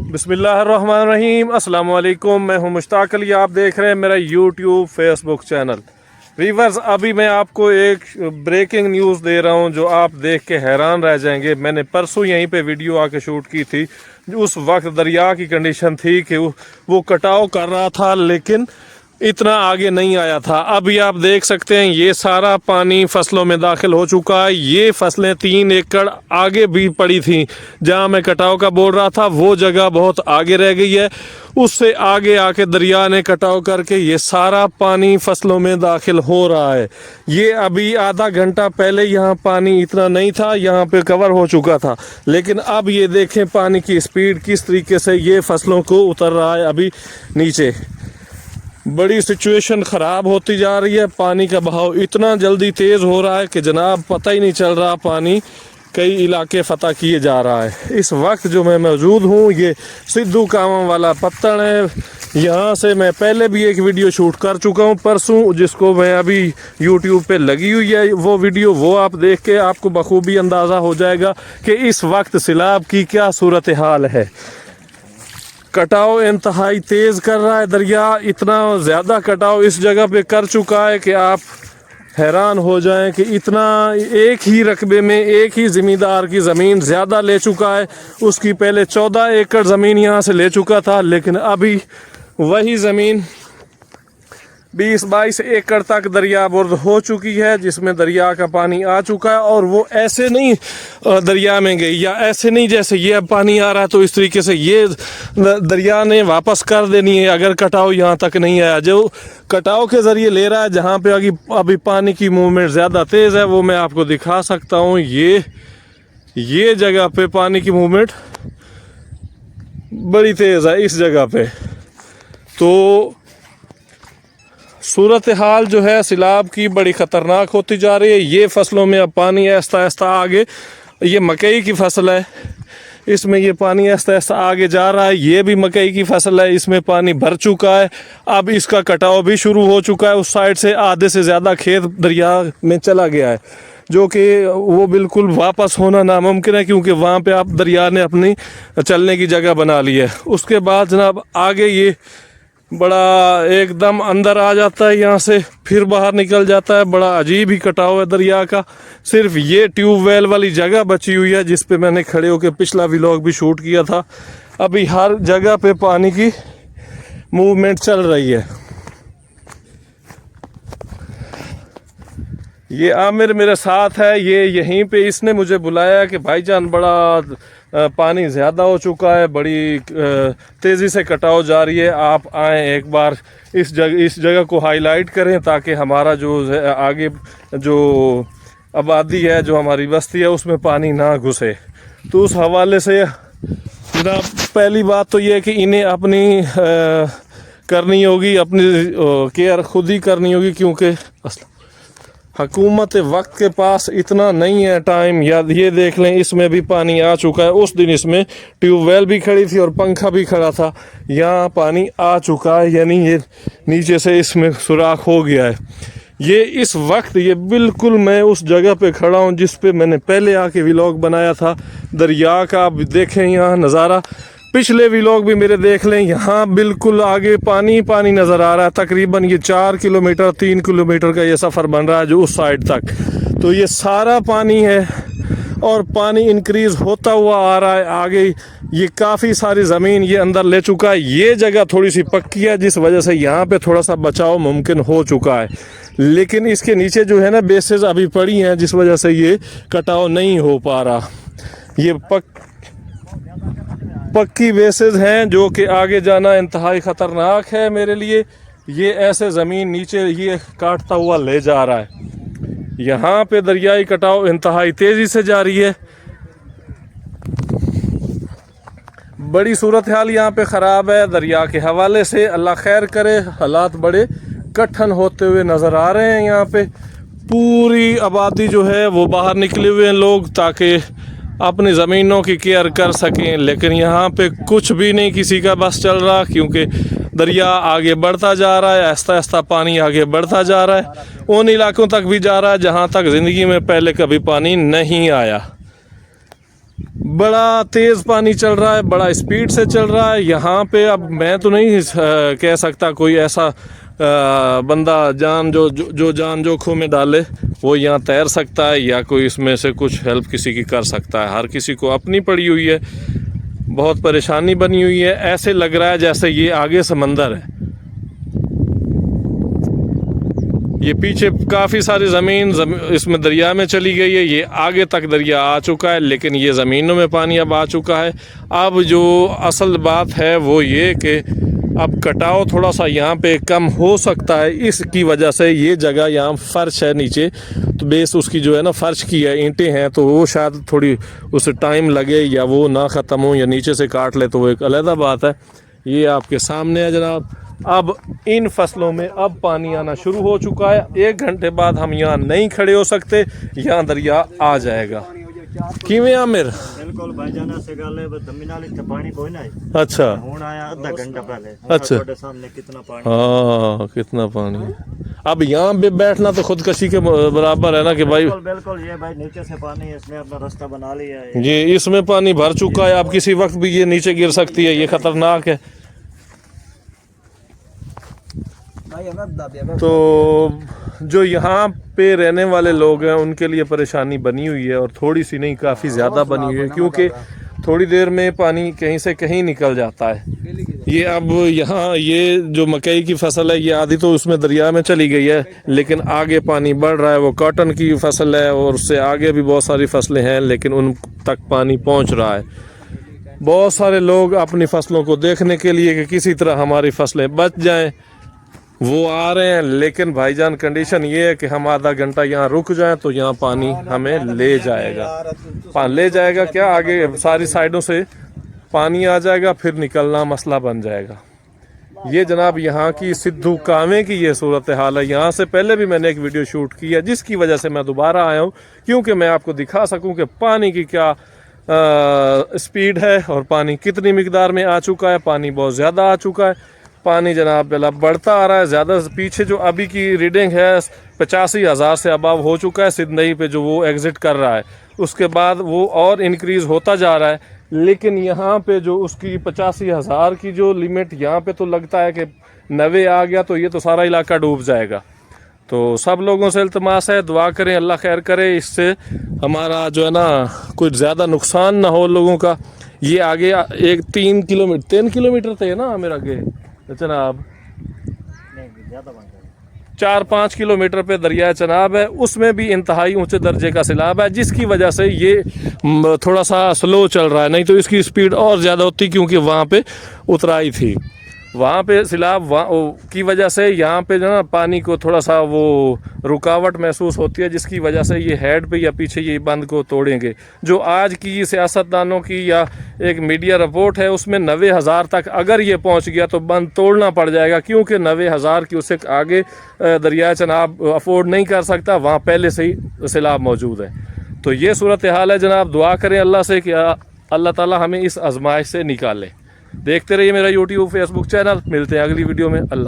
बिस्मिल्लाहिर्रहमानिर्रहीम, अस्सलाम वालेकुम। मैं हूं मुश्ताक अली, आप देख रहे हैं मेरा यूट्यूब फेसबुक चैनल। वीवर्स, अभी मैं आपको एक ब्रेकिंग न्यूज़ दे रहा हूं जो आप देख के हैरान रह जाएंगे। मैंने परसों यहीं पे वीडियो आके शूट की थी। उस वक्त दरिया की कंडीशन थी कि वो कटाव कर रहा था, लेकिन इतना आगे नहीं आया था। अभी आप देख सकते हैं ये सारा पानी फसलों में दाखिल हो चुका है। ये फसलें 3 एकड़ आगे भी पड़ी थी। जहां मैं कटाव का बोल रहा था वो जगह बहुत आगे रह गई है। उससे आगे आके दरिया ने कटाव करके ये सारा पानी फसलों में दाखिल हो रहा है। ये अभी आधा घंटा पहले यहाँ पानी इतना नहीं था, यहाँ पे कवर हो चुका था। लेकिन अब ये देखें पानी की स्पीड किस तरीके से ये फसलों को उतर रहा है अभी नीचे। बड़ी सिचुएशन ख़राब होती जा रही है। पानी का बहाव इतना जल्दी तेज़ हो रहा है कि जनाब पता ही नहीं चल रहा, पानी कई इलाके फतह किए जा रहा है। इस वक्त जो मैं मौजूद हूँ ये सिद्धू कामा वाला पत्तन है। यहाँ से मैं पहले भी एक वीडियो शूट कर चुका हूँ परसों, जिसको मैं अभी यूट्यूब पे लगी हुई है वो वीडियो। वो आप देख के आपको बखूबी अंदाज़ा हो जाएगा कि इस वक्त सैलाब की क्या सूरत हाल है। कटाव इंतहाई तेज़ कर रहा है दरिया। इतना ज़्यादा कटाव इस जगह पे कर चुका है कि आप हैरान हो जाएं कि इतना एक ही रकबे में एक ही ज़मींदार की ज़मीन ज़्यादा ले चुका है। उसकी पहले 14 एकड़ ज़मीन यहाँ से ले चुका था, लेकिन अभी वही ज़मीन 20-22 एकड़ तक दरियाबुर्द हो चुकी है, जिसमें दरिया का पानी आ चुका है। और वो ऐसे नहीं दरिया में गई, या ऐसे नहीं जैसे ये अब पानी आ रहा है तो इस तरीके से ये दरिया ने वापस कर देनी है अगर कटाव यहाँ तक नहीं आया। जो कटाव के ज़रिए ले रहा है, जहाँ पे अभी पानी की मूवमेंट ज़्यादा तेज़ है, वो मैं आपको दिखा सकता हूँ। ये जगह पे पानी की मूवमेंट बड़ी तेज़ है इस जगह पे। तो सूरत हाल जो है सैलाब की बड़ी ख़तरनाक होती जा रही है। ये फसलों में अब पानी आहिस्ता आहिस्ता आगे, ये मकई की फसल है, इसमें ये पानी आहिस्ता आहिस्ता आगे जा रहा है। ये भी मकई की फसल है, इसमें पानी भर चुका है। अब इसका कटाव भी शुरू हो चुका है। उस साइड से आधे से ज़्यादा खेत दरिया में चला गया है, जो कि वो बिल्कुल वापस होना नामुमकिन है, क्योंकि वहाँ पे आप दरिया ने अपनी चलने की जगह बना ली है। उसके बाद जनाब आगे ये बड़ा एकदम अंदर आ जाता है, यहाँ से फिर बाहर निकल जाता है। बड़ा अजीब ही कटाव है दरिया का। सिर्फ ये ट्यूबवेल वाली जगह बची हुई है जिस पे मैंने खड़े होकर पिछला व्लॉग भी शूट किया था। अभी हर जगह पे पानी की मूवमेंट चल रही है। ये आमिर मेरे साथ है, ये यहीं पे इसने मुझे बुलाया कि भाईजान बड़ा पानी ज़्यादा हो चुका है, बड़ी तेज़ी से कटाव जारी है, आप आएँ एक बार इस जगह को हाईलाइट करें ताकि हमारा जो आगे जो आबादी है, जो हमारी बस्ती है, उसमें पानी ना घुसे। तो उस हवाले से जनाब पहली बात तो ये है कि इन्हें अपनी करनी होगी, अपनी केयर खुद ही करनी होगी, क्योंकि हुकूमत वक्त के पास इतना नहीं है टाइम। या ये देख लें, इसमें भी पानी आ चुका है। उस दिन इसमें ट्यूबवेल भी खड़ी थी और पंखा भी खड़ा था, यहाँ पानी आ चुका है, यानी ये नीचे से इसमें सुराख हो गया है। ये इस वक्त ये बिल्कुल मैं उस जगह पे खड़ा हूँ जिस पे मैंने पहले आके व्लॉग बनाया था दरिया का। आप देखें यहाँ नज़ारा, पिछले व्लॉग भी मेरे देख लें, यहाँ बिल्कुल आगे पानी पानी नज़र आ रहा है। तकरीबन ये 4 किलोमीटर 3 किलोमीटर का ये सफ़र बन रहा है जो उस साइड तक। तो ये सारा पानी है और पानी इंक्रीज़ होता हुआ आ रहा है आगे। ये काफ़ी सारी ज़मीन ये अंदर ले चुका है। ये जगह थोड़ी सी पक्की है, जिस वजह से यहाँ पे थोड़ा सा बचाव मुमकिन हो चुका है, लेकिन इसके नीचे जो है ना बेसेस अभी पड़ी हैं, जिस वजह से ये कटाव नहीं हो पा रहा। ये पक्की बेसेस हैं जो कि आगे जाना इंतहाई ख़तरनाक है मेरे लिए। ये ऐसे ज़मीन नीचे ये काटता हुआ ले जा रहा है। यहाँ पे दरियाई कटाव इंतहाई तेज़ी से जारी है। बड़ी सूरत हाल यहाँ पे ख़राब है दरिया के हवाले से। अल्लाह खैर करे, हालात बड़े कठिन होते हुए नज़र आ रहे हैं। यहाँ पे पूरी आबादी जो है वो बाहर निकले हुए हैं लोग, ताकि अपनी ज़मीनों की केयर कर सकें। लेकिन यहाँ पे कुछ भी नहीं किसी का बस चल रहा, क्योंकि दरिया आगे बढ़ता जा रहा है, आहिस्ता आहिस्ता पानी आगे बढ़ता जा रहा है। उन इलाकों तक भी जा रहा है जहाँ तक ज़िंदगी में पहले कभी पानी नहीं आया। बड़ा तेज़ पानी चल रहा है, बड़ा स्पीड से चल रहा है यहाँ पे। अब मैं तो नहीं कह सकता कोई ऐसा बंदा जो जान जोखों में डाले वो यहाँ तैर सकता है या कोई इसमें से कुछ हेल्प किसी की कर सकता है। हर किसी को अपनी पड़ी हुई है, बहुत परेशानी बनी हुई है। ऐसे लग रहा है जैसे ये आगे समंदर है, ये पीछे काफ़ी सारी ज़मीन इसमें दरिया में चली गई है। ये आगे तक दरिया आ चुका है, लेकिन ये ज़मीनों में पानी अब आ चुका है। अब जो असल बात है वो ये कि अब कटाव थोड़ा सा यहाँ पे कम हो सकता है। इसकी वजह से ये जगह यहाँ फर्श है नीचे, तो बेस उसकी जो है ना फर्श की है, ईंटें हैं, तो वो शायद थोड़ी उसे टाइम लगे या वो ना ख़त्म हो या नीचे से काट ले, तो वो एक अलग बात है। ये आपके सामने है जनाब। अब इन फसलों में अब पानी आना शुरू हो चुका है। 1 घंटे बाद हम यहाँ नहीं खड़े हो सकते, यहाँ दरिया आ जाएगा। किवें आमिर बिल्कुल भाईजान से गल है, दमिनाली ते पानी कोई ना है। अच्छा, हुन आया आधा घंटा पहले। अच्छा, ਤੁਹਾਡੇ सामने कितना पानी। हाँ, कितना पानी। अब यहाँ पे बैठना तो खुदकशी के बराबर है ना कि भाई। बिल्कुल बिल्कुल, ये भाई नीचे से पानी इसने अपना रास्ता बना लिया है। ये इसमें पानी भर चुका है, अब किसी वक्त भी ये नीचे गिर सकती है, ये खतरनाक है। तो जो यहाँ पे रहने वाले लोग हैं उनके लिए परेशानी बनी हुई है, और थोड़ी सी नहीं काफ़ी ज़्यादा बनी हुई है, क्योंकि थोड़ी देर में पानी कहीं से कहीं निकल जाता है। ये अब यहाँ ये जो मकई की फसल है, ये आधी तो उसमें दरिया में चली गई है, लेकिन आगे पानी बढ़ रहा है। वो कॉटन की फसल है और उससे आगे भी बहुत सारी फसलें हैं, लेकिन उन तक पानी पहुँच रहा है। बहुत सारे लोग अपनी फसलों को देखने के लिए कि किसी तरह हमारी फसलें बच जाएं वो आ रहे हैं, लेकिन भाईजान कंडीशन ये है कि हम आधा घंटा यहाँ रुक जाएं तो यहाँ पानी हमें ले जाएगा। ले जाएगा क्या, आगे सारी साइडों से पानी आ जाएगा, फिर निकलना मसला बन जाएगा। ये जनाब यहाँ की सिद्धू कावे की ये सूरत हाल है। यहाँ से पहले भी मैंने एक वीडियो शूट किया, जिसकी वजह से मैं दोबारा आया हूँ, क्योंकि मैं आपको दिखा सकूँ कि पानी की क्या स्पीड है और पानी कितनी मिकदार में आ चुका है। पानी बहुत ज़्यादा आ चुका है। पानी जनाब पहला बढ़ता आ रहा है ज़्यादा। पीछे जो अभी की रीडिंग है 85,000 से अबाव हो चुका है सिंधई पे, जो वो एग्ज़िट कर रहा है। उसके बाद वो और इंक्रीज़ होता जा रहा है, लेकिन यहाँ पे जो उसकी 85,000 की जो लिमिट, यहाँ पे तो लगता है कि 90 आ गया तो ये तो सारा इलाका डूब जाएगा। तो सब लोगों से इल्तमास है, दुआ करें अल्लाह खैर करे, इससे हमारा जो है ना कुछ ज़्यादा नुकसान ना हो लोगों का। ये आगे 3 किलोमीटर थे ना मेरा आगे चनाब, 4-5 किलोमीटर पे दरिया चनाब है, उसमें भी इंतहाई ऊंचे दर्जे का सैलाब है, जिसकी वजह से ये थोड़ा सा स्लो चल रहा है। नहीं तो इसकी स्पीड और ज़्यादा होती, क्योंकि वहाँ पे उतराई थी। वहाँ पे सैलाब की वजह से यहाँ पे जो ना पानी को थोड़ा सा वो रुकावट महसूस होती है, जिसकी वजह से ये हेड पे या पीछे ये बंद को तोड़ेंगे। जो आज की सियासतदानों की या एक मीडिया रिपोर्ट है, उसमें 90,000 तक अगर ये पहुँच गया तो बंद तोड़ना पड़ जाएगा, क्योंकि 90,000 की उससे आगे दरिया चनाब अफोर्ड नहीं कर सकता, वहाँ पहले से ही सैलाब मौजूद है। तो ये सूरत हाल है जनाब। दुआ करें अल्लाह से कि अल्लाह ताला हमें इस आजमाइश से निकाले। देखते रहिए मेरा यूट्यूब फेसबुक चैनल। मिलते हैं अगली वीडियो में। अल्लाह।